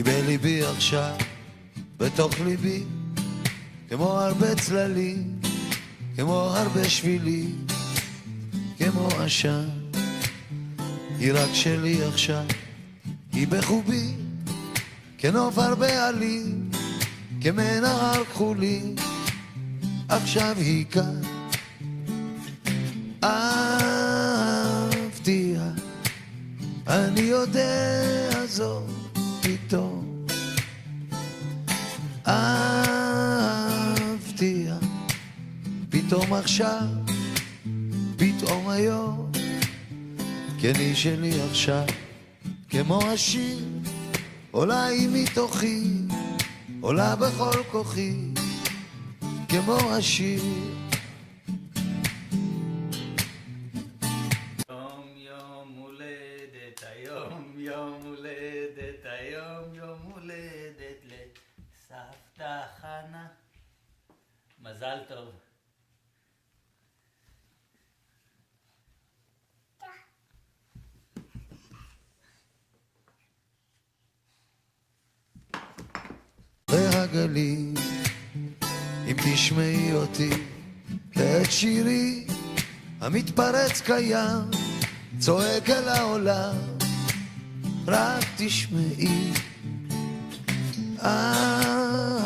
היא בליבי עכשיו, בתוך ליבי, כמו הרבה צללים, כמו הרבה שבילים, כמו עשן. היא רק שלי עכשיו, היא בחובי, כנוף הרבה עלים, כמנהר כחולי, עכשיו היא כאן. אהבתיה, אני יודע זאת פתאום. אהבתיה, פתאום עכשיו, פתאום היום, כן היא שלי עכשיו, כמו השיר, עולה היא מתוכי, עולה בכל כוחי, כמו השיר. יום הולדת היום, יום הולדת היום, יום הולדת לסבתא חנה. מזל טוב. והגלים, אם תשמעי אותי את שירי המתפרץ קיים, צועק אל העולם, רק תשמעי. אהבתיה,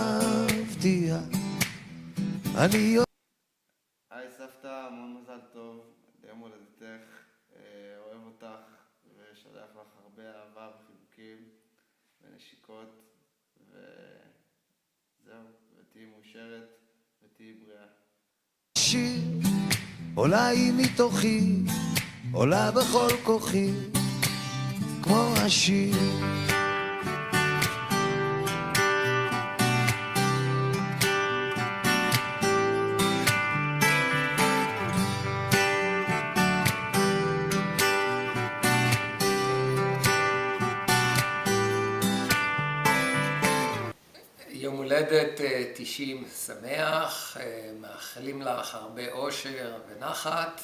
אני יודע. היי סבתא, המון מזל טוב ליום הולדתך, אוהב אותך ושולח לך הרבה אהבה וחיבוקים ונשיקות, וזהו, ותהי מאושרת ותהי בריאה. שיר, עולה היא מתוכי, עולה בכל כוחי, כמו השיר. יום הולדת 90 שמח, מאחלים לך הרבה אושר ונחת,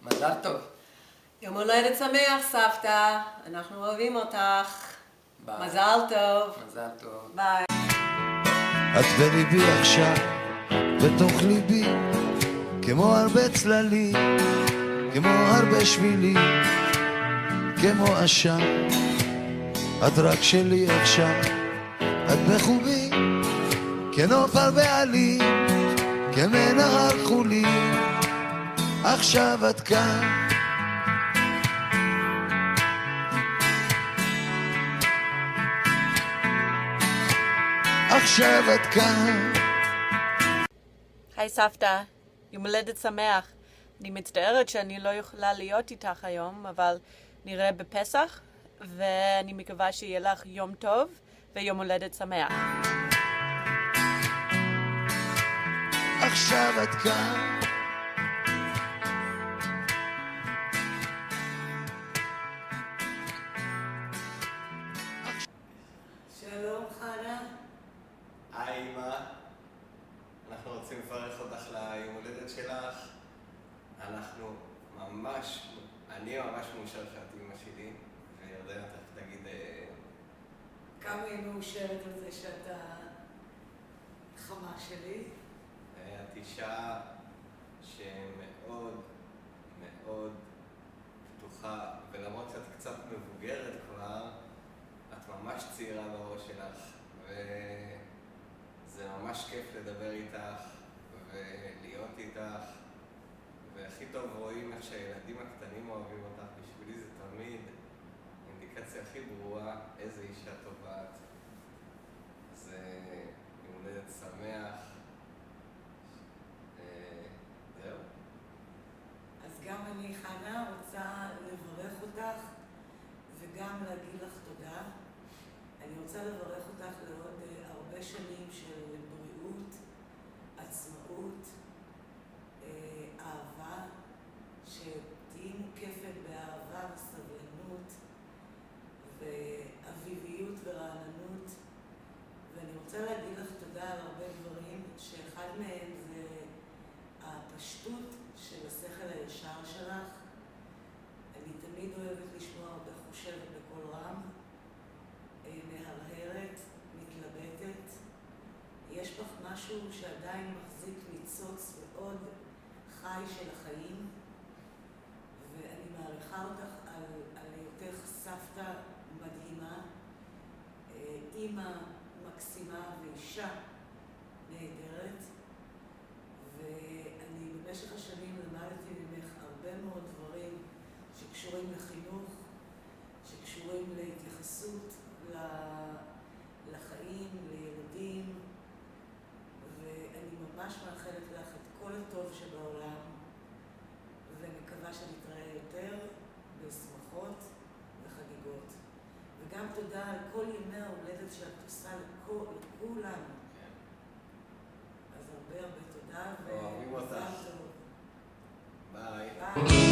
מזל טוב. יום הולדת שמח סבתא, אנחנו אוהבים אותך. ביי. מזל טוב. מזל טוב. ביי. את בליבי עכשיו, בתוך ליבי, כמו הרבה צללים, כמו הרבה שבילים, כמו עשן. את רק שלי עכשיו, את בחובי, כנוף הרבה עלים, כמנהר כחולי, עכשיו את כאן. עכשיו את כאן. היי סבתא, יום הולדת שמח. אני מצטערת שאני לא יכולה להיות איתך היום, אבל נראה בפסח, ואני מקווה שיהיה לך יום טוב ויום הולדת שמח. עכשיו את כאן. שלום חנה. היי אמא, אנחנו רוצים לברך אותך ליום הולדת שלך. אני ממש מאושר שאת אמא שלי, וירדנה תגיד כמה היא מאושרת על זה שאתה חמה שלי. את אישה שמאוד מאוד פתוחה, ולמרות שאת קצת מבוגרת כבר, את ממש צעירה בראש שלך, וזה ממש כיף לדבר איתך ולהיות איתך, והכי טוב רואים איך שהילדים הקטנים אוהבים אותך. בשבילי זה תמיד אינדיקציה הכי ברורה איזה אישה טובה את. אז יום הולדת שמח. זהו. אז גם אני חנה רוצה לברך אותך וגם להגיד לך תודה. אני רוצה לברך אותך לעוד הרבה שנים של בריאות, עצמאות, אהבה, שתהיי מוקפת באהבה וסבלנות ואביביות ורעננות. ואני רוצה להגיד לך תודה על הרבה דברים, שאחד מהם זה הפשטות של השכל הישר שלך. אני תמיד אוהבת לשמוע אותך חושבת בקול רם, משהו שעדיין מחזיק ניצוץ מאוד חי של החיים, ואני מעריכה אותך על היותך סבתא מדהימה, אימא מקסימה ואישה נהדרת, ואני במשך השנים למדתי ממך הרבה מאוד דברים שקשורים לחינוך, שקשורים להתייחסות לחיים, לילדים, ואני ממש מאחלת לך את כל הטוב שבעולם, ומקווה שנתראה יותר בשמחות וחגיגות. וגם תודה על כל ימי ההולדת שאת עושה לכולנו. אז הרבה תודה, אוהבים אותך. ומזל טוב. ביי. ביי.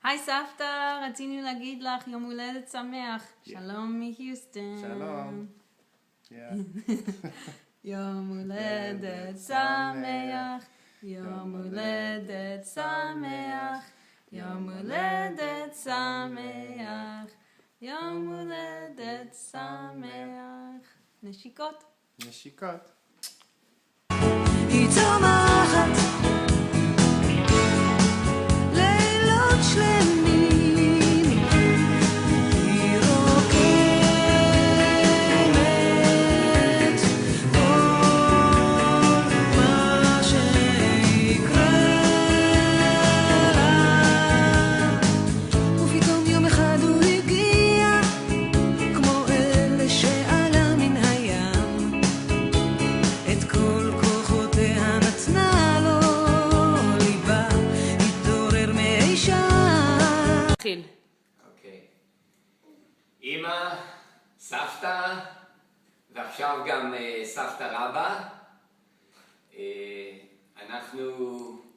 היי סבתא, רצינו להגיד לך יום הולדת שמח. שלום מהיוסטון. שלום. יום הולדת שמח, יום הולדת שמח, יום הולדת שמח, יום הולדת שמח. נשיקות. נשיקות. היא צומחת לילות שלמים, היא רוקמת כל מה שיקרה לה, ופתאום יום אחד הוא הגיע כמו אלה שעלה מן הים, את כל כוחותיה נתנה לו ליבה, התעורר מאי שם. תחיל. אוקיי. אמא, סבתא, ועכשיו גם סבתא רבא. אנחנו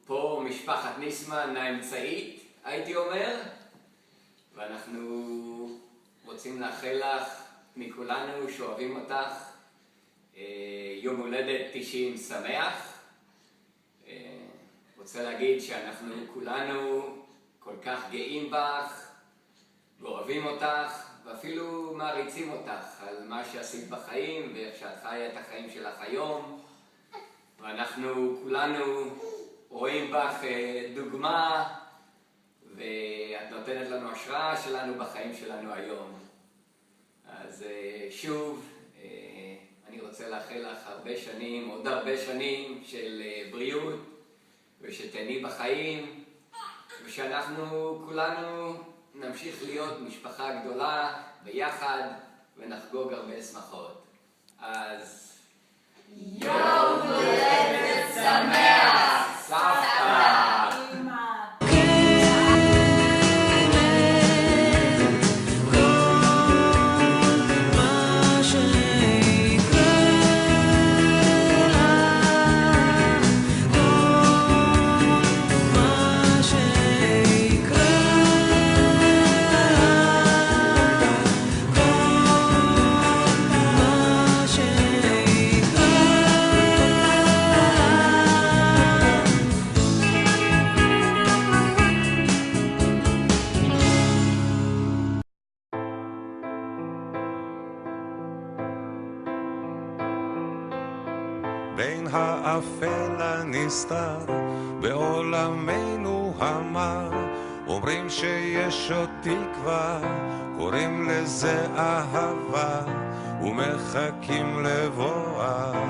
פה משפחת ניסמן האמצעית, הייתי אומר, ואנחנו רוצים לאחל לך מכולנו שאוהבים אותך יום הולדת 90 שמח. רוצה להגיד שאנחנו כולנו כל כך גאים בך ואוהבים אותך ואפילו מעריצים אותך על מה שעשית בחיים ואיך שאת חיה את החיים שלך היום, ואנחנו כולנו רואים בך דוגמה ואת נותנת לנו השראה שלנו בחיים שלנו היום. אז שוב אני רוצה לאחל לך הרבה שנים, עוד הרבה שנים של בריאות ושתהני בחיים, ושאנחנו כולנו נמשיך להיות משפחה גדולה ביחד ונחגוג הרבה שמחות. אז יום הולדת שמח, סבתא! בין האפל הנסתר בעולמנו המר, אומרים שיש עוד תקווה, קוראים לזה אהבה ומחכים לבואה.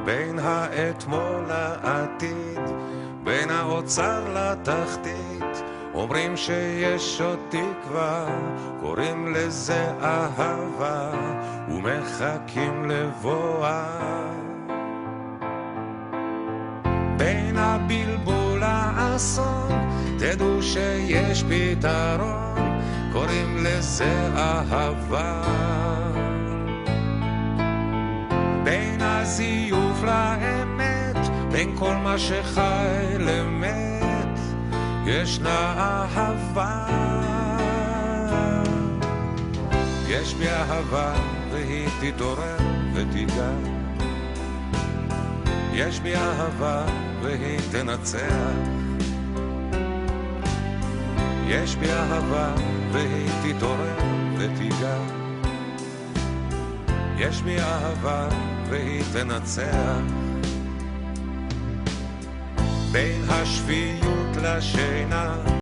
בין האתמול לעתיד, בין האוצר לתחתית, אומרים שיש עוד תקווה, קוראים לזה אהבה ומחכים לבואה. בין הבלבול לאסון, תדעו שיש פתרון, קוראים לזה אהבה. בין הזיוף לאמת, בין כל מה שחי למת, ישנה אהבה. יש בי אהבה והיא תתעורר ותיגע, יש בי אהבה והיא תנצח, יש בי אהבה והיא תתעורר ותיגע, יש בי אהבה והיא תנצח. בין השפיות לשינה